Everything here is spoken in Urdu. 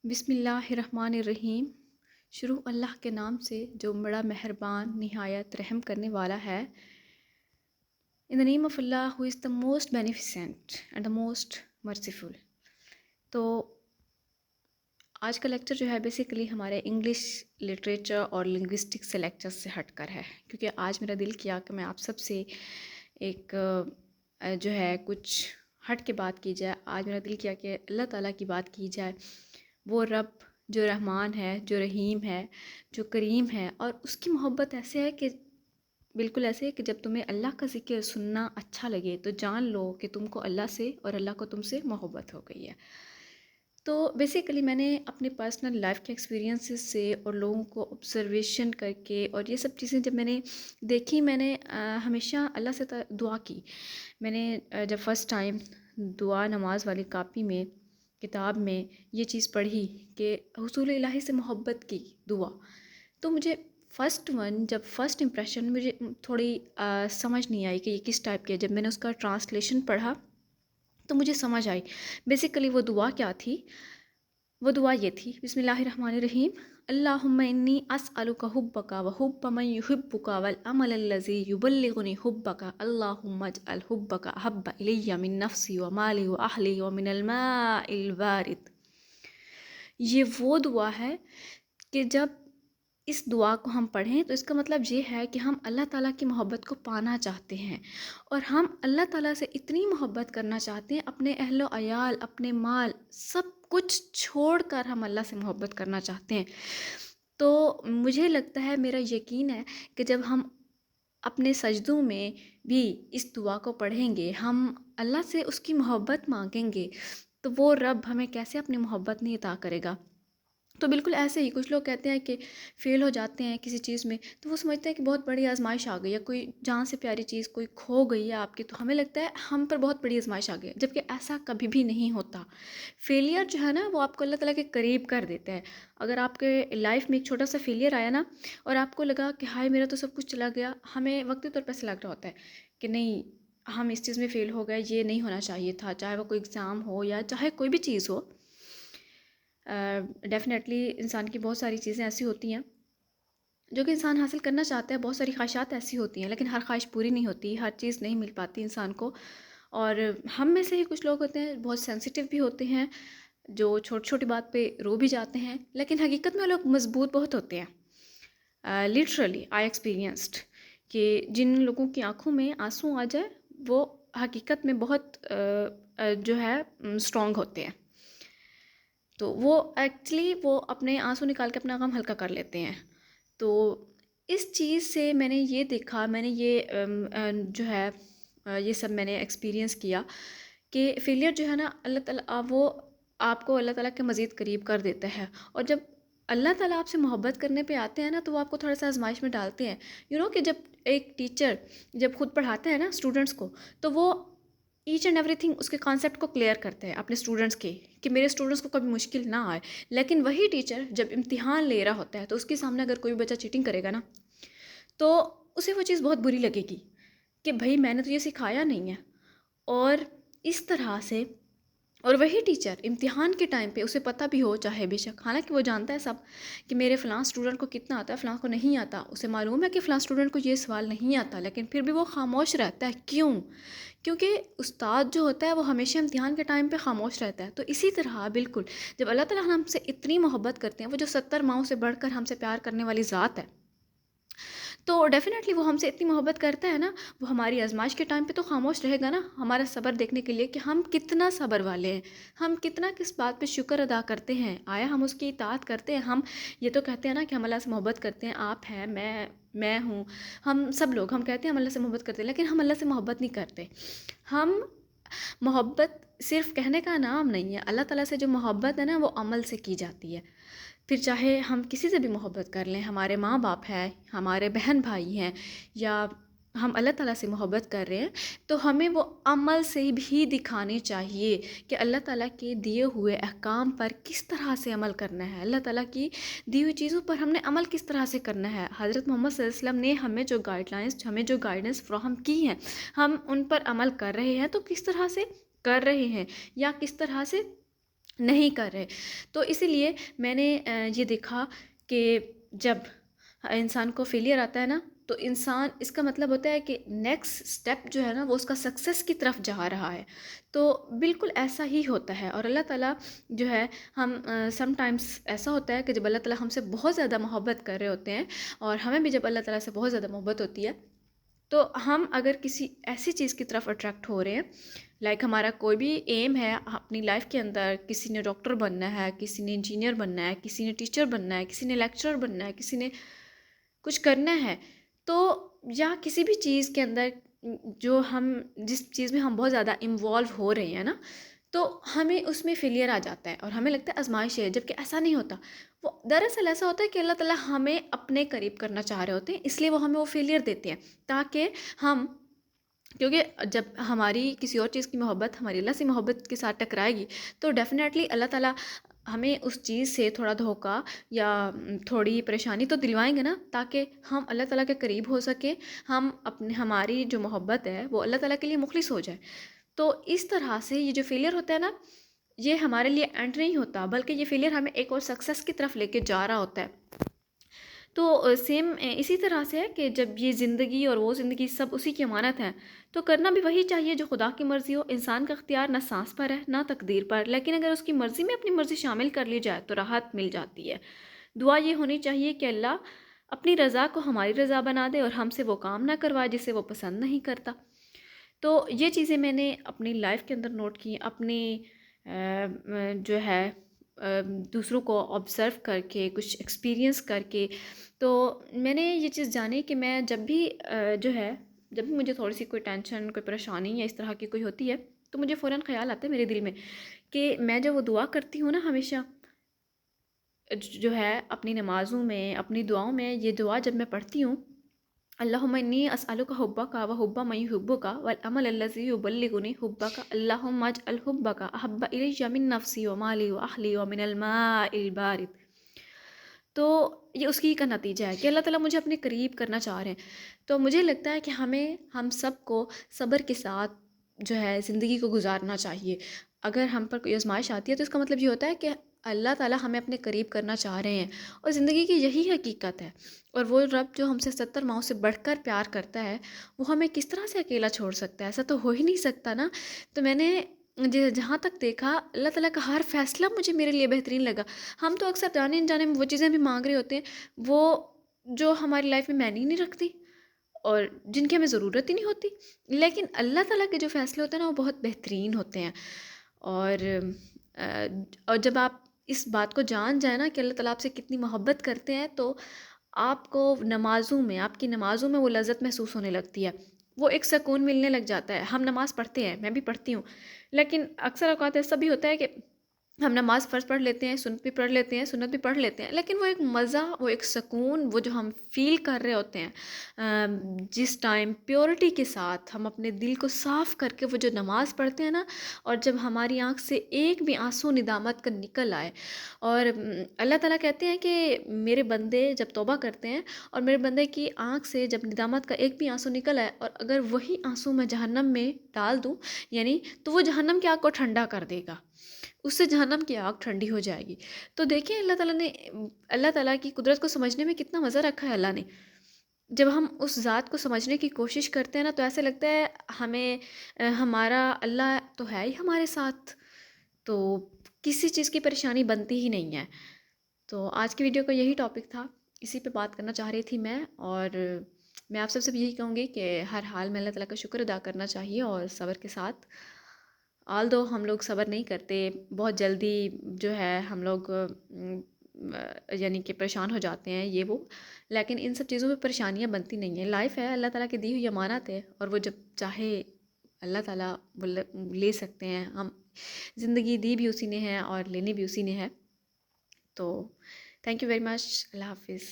بسم اللہ الرحمن الرحیم۔ شروع اللہ کے نام سے جو بڑا مہربان نہایت رحم کرنے والا ہے۔ ان the name of Allah who is the most beneficent and the most merciful۔ تو آج کا لیکچر جو ہے بیسیکلی ہمارے انگلش لٹریچر اور لنگوسٹک سے لیکچر سے ہٹ کر ہے، کیونکہ آج میرا دل کیا کہ میں آپ سب سے ایک جو ہے کچھ ہٹ کے بات کی جائے۔ آج میرا دل کیا کہ اللہ تعالیٰ کی بات کی جائے، وہ رب جو رحمان ہے، جو رحیم ہے، جو کریم ہے، اور اس کی محبت ایسے ہے کہ بالکل ایسے ہے کہ جب تمہیں اللہ کا ذکر سننا اچھا لگے تو جان لو کہ تم کو اللہ سے اور اللہ کو تم سے محبت ہو گئی ہے۔ تو بیسیکلی میں نے اپنے پرسنل لائف کے ایکسپیرینسز سے اور لوگوں کو آبزرویشن کر کے اور یہ سب چیزیں جب میں نے دیکھی، میں نے ہمیشہ اللہ سے دعا کی۔ میں نے جب فرسٹ ٹائم دعا نماز والی کاپی میں کتاب میں یہ چیز پڑھی کہ حصول الہی سے محبت کی دعا، تو مجھے جب فرسٹ امپریشن مجھے تھوڑی سمجھ نہیں آئی کہ یہ کس ٹائپ کی ہے۔ جب میں نے اس کا ٹرانسلیشن پڑھا تو مجھے سمجھ آئی بیسیکلی وہ دعا کیا تھی۔ وہ دعا یہ تھی، بسم اللہ الرحمن الرحیم، اللہم انی اسألک حبک و حب من یحبک والعمل الذی یبلغنی حبک، اللہم اجعل حبک احب الی من نفسی و مالی و اہلی و من الماء البارد۔ یہ وہ دعا ہے کہ جب اس دعا کو ہم پڑھیں تو اس کا مطلب یہ ہے کہ ہم اللہ تعالیٰ کی محبت کو پانا چاہتے ہیں، اور ہم اللہ تعالیٰ سے اتنی محبت کرنا چاہتے ہیں، اپنے اہل و عیال، اپنے مال، سب کچھ چھوڑ کر ہم اللہ سے محبت کرنا چاہتے ہیں۔ تو مجھے لگتا ہے، میرا یقین ہے کہ جب ہم اپنے سجدوں میں بھی اس دعا کو پڑھیں گے، ہم اللہ سے اس کی محبت مانگیں گے، تو وہ رب ہمیں کیسے اپنی محبت نہیں عطا کرے گا۔ تو بالکل ایسے ہی کچھ لوگ کہتے ہیں کہ فیل ہو جاتے ہیں کسی چیز میں تو وہ سمجھتے ہیں کہ بہت بڑی آزمائش آ گئی ہے، کوئی جان سے پیاری چیز کوئی کھو گئی ہے آپ کی، تو ہمیں لگتا ہے ہم پر بہت بڑی آزمائش آ گئی ہے، جبکہ ایسا کبھی بھی نہیں ہوتا۔ فیلئر جو ہے نا وہ آپ کو اللہ تعالیٰ کے قریب کر دیتا ہے۔ اگر آپ کے لائف میں ایک چھوٹا سا فیلئر آیا نا اور آپ کو لگا کہ ہائے میرا تو سب کچھ چلا گیا، ہمیں وقتی طور پہ ایسا لگ رہا ہوتا ہے کہ نہیں، ہم اس چیز میں فیل ہو گئے، یہ نہیں ہونا چاہیے تھا، چاہے وہ کوئی ایگزام ہو یا چاہے کوئی بھی چیز ہو۔ ڈیفینیٹلی انسان کی بہت ساری چیزیں ایسی ہوتی ہیں جو کہ انسان حاصل کرنا چاہتا ہے، بہت ساری خواہشات ایسی ہوتی ہیں، لیکن ہر خواہش پوری نہیں ہوتی، ہر چیز نہیں مل پاتی انسان کو۔ اور ہم میں سے ہی کچھ لوگ ہوتے ہیں بہت سینسیٹیو بھی ہوتے ہیں، جو چھوٹی چھوٹی بات پہ رو بھی جاتے ہیں، لیکن حقیقت میں لوگ مضبوط بہت ہوتے ہیں۔ لٹرلی آئی ایکسپیرینسڈ کہ جن لوگوں کی آنکھوں میں آنسو آ جائے وہ حقیقت میں بہت جو ہے اسٹرانگ ہوتے ہیں۔ تو وہ ایکچولی وہ اپنے آنسو نکال کے اپنا غم ہلکا کر لیتے ہیں۔ تو اس چیز سے میں نے یہ دیکھا، میں نے یہ جو ہے یہ سب میں نے ایکسپیرینس کیا کہ فیلئر جو ہے نا اللہ تعالیٰ وہ آپ کو اللہ تعالیٰ کے مزید قریب کر دیتا ہے، اور جب اللہ تعالیٰ آپ سے محبت کرنے پہ آتے ہیں نا تو وہ آپ کو تھوڑا سا آزمائش میں ڈالتے ہیں۔ کہ جب ایک ٹیچر جب خود پڑھاتا ہے نا اسٹوڈنٹس کو، تو وہ ایچ اینڈ ایوری تھنگ اس کے کانسیپٹ کو کلیئر کرتے ہیں اپنے اسٹوڈنٹس کے، کہ میرے اسٹوڈنٹس کو کبھی مشکل نہ آئے۔ لیکن وہی ٹیچر جب امتحان لے رہا ہوتا ہے تو اس کے سامنے اگر کوئی بچہ چیٹنگ کرے گا نا تو اسے وہ چیز بہت بری لگے گی کہ بھائی میں نے تو یہ سکھایا نہیں ہے، اور اس طرح سے۔ اور وہی ٹیچر امتحان کے ٹائم پہ اسے پتہ بھی ہو چاہے بے شک، حالانکہ وہ جانتا ہے سب کہ میرے فلاں اسٹوڈنٹ کو کتنا آتا ہے، فلاں کو نہیں آتا، اسے معلوم ہے کہ فلاں اسٹوڈنٹ کو یہ سوال نہیں آتا، لیکن پھر بھی وہ خاموش رہتا ہے۔ کیوں؟ کیونکہ استاد جو ہوتا ہے وہ ہمیشہ امتحان کے ٹائم پہ خاموش رہتا ہے۔ تو اسی طرح بالکل جب اللہ تعالیٰ ہم سے اتنی محبت کرتے ہیں، وہ جو 70 ماؤں سے بڑھ کر ہم سے پیار کرنے والی ذات ہے، تو ڈیفینیٹلی وہ ہم سے اتنی محبت کرتا ہے نا، وہ ہماری آزمائش کے ٹائم پہ تو خاموش رہے گا نا، ہمارا صبر دیکھنے کے لیے کہ ہم کتنا صبر والے ہیں، ہم کتنا کس بات پہ شکر ادا کرتے ہیں، آیا ہم اس کی اطاعت کرتے ہیں۔ ہم یہ تو کہتے ہیں نا کہ ہم اللہ سے محبت کرتے ہیں، آپ ہیں، میں ہوں، ہم سب لوگ ہم کہتے ہیں ہم اللہ سے محبت کرتے ہیں، لیکن ہم اللہ سے محبت نہیں کرتے۔ ہم محبت صرف کہنے کا نام نہیں ہے، اللہ تعالیٰ سے جو محبت ہے نا وہ عمل سے کی جاتی ہے۔ پھر چاہے ہم کسی سے بھی محبت کر لیں، ہمارے ماں باپ ہیں، ہمارے بہن بھائی ہیں، یا ہم اللہ تعالیٰ سے محبت کر رہے ہیں، تو ہمیں وہ عمل سے بھی دکھانی چاہیے کہ اللہ تعالیٰ کے دیے ہوئے احکام پر کس طرح سے عمل کرنا ہے، اللہ تعالیٰ کی دی ہوئی چیزوں پر ہم نے عمل کس طرح سے کرنا ہے۔ حضرت محمد صلی اللہ علیہ وسلم نے ہمیں جو گائیڈ لائنس، ہمیں جو گائیڈنس فراہم کی ہیں، ہم ان پر عمل کر رہے ہیں تو کس طرح سے کر رہے ہیں، یا کس طرح سے نہیں کر رہے. تو اسی لیے میں نے یہ دیکھا کہ جب انسان کو فیلئر آتا ہے نا تو انسان اس کا مطلب ہوتا ہے کہ نیکسٹ اسٹیپ جو ہے نا وہ اس کا سکسیس کی طرف جا رہا ہے. تو بالکل ایسا ہی ہوتا ہے. اور اللہ تعالیٰ جو ہے ہم سم ٹائمس ایسا ہوتا ہے کہ جب اللہ تعالیٰ ہم سے بہت زیادہ محبت کر رہے ہوتے ہیں اور ہمیں بھی جب اللہ تعالیٰ سے بہت زیادہ محبت ہوتی ہے تو ہم اگر کسی ایسی چیز کی طرف اٹریکٹ ہو رہے ہیں، لائک ہمارا کوئی بھی ایم ہے اپنی لائف کے اندر، کسی نے ڈاکٹر بننا ہے، کسی نے انجینئر بننا ہے، کسی نے ٹیچر بننا ہے، کسی نے لیکچرر بننا ہے، کسی نے کچھ کرنا ہے، تو یا کسی بھی چیز کے اندر جو ہم جس چیز میں ہم بہت زیادہ انوالو ہو رہے ہیں نا تو ہمیں اس میں فیلئر آ جاتا ہے اور ہمیں لگتا ہے آزمائش ہے، جبکہ ایسا نہیں ہوتا. وہ دراصل ایسا ہوتا ہے کہ اللہ تعالیٰ ہمیں اپنے قریب کرنا چاہ رہے ہوتے ہیں، اس لیے وہ ہمیں وہ فیلئر دیتے ہیں تاکہ ہم، کیونکہ جب ہماری کسی اور چیز کی محبت ہماری اللہ سے محبت کے ساتھ ٹکرائے گی تو ڈیفینیٹلی اللہ تعالیٰ ہمیں اس چیز سے تھوڑا دھوکہ یا تھوڑی پریشانی تو دلوائیں گے نا تاکہ ہم اللہ تعالیٰ کے قریب ہو سکیں، ہم ہماری جو محبت ہے وہ اللہ تعالیٰ کے لیے مخلص ہو جائے. تو اس طرح سے یہ جو فیلئر ہوتا ہے نا یہ ہمارے لیے اینڈ نہیں ہوتا، بلکہ یہ فیلئر ہمیں ایک اور سکسیس کی طرف لے کے جا رہا ہوتا ہے. تو سیم اسی طرح سے ہے کہ جب یہ زندگی اور وہ زندگی سب اسی کی امانت ہیں تو کرنا بھی وہی چاہیے جو خدا کی مرضی ہو. انسان کا اختیار نہ سانس پر ہے نہ تقدیر پر، لیکن اگر اس کی مرضی میں اپنی مرضی شامل کر لی جائے تو راحت مل جاتی ہے. دعا یہ ہونی چاہیے کہ اللہ اپنی رضا کو ہماری رضا بنا دے اور ہم سے وہ کام نہ کروائے جسے وہ پسند نہیں کرتا. تو یہ چیزیں میں نے اپنی لائف کے اندر نوٹ کی، اپنی جو ہے دوسروں کو آبزرو کر کے، کچھ ایکسپیرینس کر کے. تو میں نے یہ چیز جانی کہ میں جب بھی جو ہے جب بھی مجھے تھوڑی سی کوئی ٹینشن، کوئی پریشانی یا اس طرح کی کوئی ہوتی ہے تو مجھے فوراً خیال آتا ہے میرے دل میں کہ میں جب وہ دعا کرتی ہوں نا ہمیشہ جو ہے اپنی نمازوں میں، اپنی دعاؤں میں، یہ دعا جب میں پڑھتی ہوں، اللہم انی اسألک حبک و حب من یحبک والعمل الذی یبلغنی حبک اللہم اجعل حبک احب الی من نفسی و مالی و اہلی و من الماء البارد. تو یہ اس کی کا نتیجہ ہے کہ اللہ تعالیٰ مجھے اپنے قریب کرنا چاہ رہے ہیں. تو مجھے لگتا ہے کہ ہم سب کو صبر کے ساتھ جو ہے زندگی کو گزارنا چاہیے. اگر ہم پر کوئی آزمائش آتی ہے تو اس کا مطلب یہ ہوتا ہے کہ اللہ تعالیٰ ہمیں اپنے قریب کرنا چاہ رہے ہیں اور زندگی کی یہی حقیقت ہے. اور وہ رب جو ہم سے 70 ماؤں سے بڑھ کر پیار کرتا ہے وہ ہمیں کس طرح سے اکیلا چھوڑ سکتا ہے؟ ایسا تو ہو ہی نہیں سکتا نا. تو میں نے جہاں تک دیکھا اللہ تعالیٰ کا ہر فیصلہ مجھے میرے لیے بہترین لگا. ہم تو اکثر جانے انجانے میں وہ چیزیں بھی مانگ رہے ہوتے ہیں وہ جو ہماری لائف میں معنی نہیں رکھتی اور جن کی ہمیں ضرورت ہی نہیں ہوتی، لیکن اللہ تعالیٰ کے جو فیصلے ہوتے ہیں نا وہ بہت بہترین ہوتے ہیں. اور جب آپ اس بات کو جان جائیں نا کہ اللہ تعالیٰ آپ سے کتنی محبت کرتے ہیں تو آپ کو نمازوں میں، آپ کی نمازوں میں وہ لذت محسوس ہونے لگتی ہے، وہ ایک سکون ملنے لگ جاتا ہے. ہم نماز پڑھتے ہیں، میں بھی پڑھتی ہوں، لیکن اکثر اوقات ایسا بھی ہوتا ہے کہ ہم نماز فرض پڑھ لیتے ہیں، سنت بھی پڑھ لیتے ہیں، سنت بھی پڑھ لیتے ہیں، لیکن وہ ایک مزہ، وہ ایک سکون، وہ جو ہم فیل کر رہے ہوتے ہیں جس ٹائم پیورٹی کے ساتھ ہم اپنے دل کو صاف کر کے وہ جو نماز پڑھتے ہیں نا اور جب ہماری آنکھ سے ایک بھی آنسو ندامت کا نکل آئے. اور اللہ تعالیٰ کہتے ہیں کہ میرے بندے جب توبہ کرتے ہیں اور میرے بندے کی آنکھ سے جب ندامت کا ایک بھی آنسو نکل آئے اور اگر وہی آنسو میں جہنم میں ڈال دوں یعنی تو وہ جہنم کی آگ کو ٹھنڈا کر دے گا، اس سے جہنم کی آگ ٹھنڈی ہو جائے گی. تو دیکھیں اللہ تعالیٰ کی قدرت کو سمجھنے میں کتنا مزہ رکھا ہے اللہ نے. جب ہم اس ذات کو سمجھنے کی کوشش کرتے ہیں نا تو ایسے لگتا ہے ہمیں ہمارا اللہ تو ہے ہی ہمارے ساتھ، تو کسی چیز کی پریشانی بنتی ہی نہیں ہے. تو آج کی ویڈیو کا یہی ٹاپک تھا، اسی پہ بات کرنا چاہ رہی تھی میں. اور میں آپ سب سے بھی یہی کہوں گی کہ ہر حال میں اللہ تعالیٰ کا شکر ادا کرنا چاہیے اور صبر کے ساتھ. آلدو ہم لوگ صبر نہیں کرتے، بہت جلدی جو ہے ہم لوگ یعنی کہ پریشان ہو جاتے ہیں یہ وہ، لیکن ان سب چیزوں میں پریشانیاں بنتی نہیں ہیں. لائف ہے اللہ تعالیٰ کی دی ہوئی امانت ہے اور وہ جب چاہے اللہ تعالیٰ وہ لے سکتے ہیں. ہم زندگی دی بھی اسی نے ہے اور لینی بھی اسی نے ہے. تو تھینک یو ویری مچ. اللہ حافظ.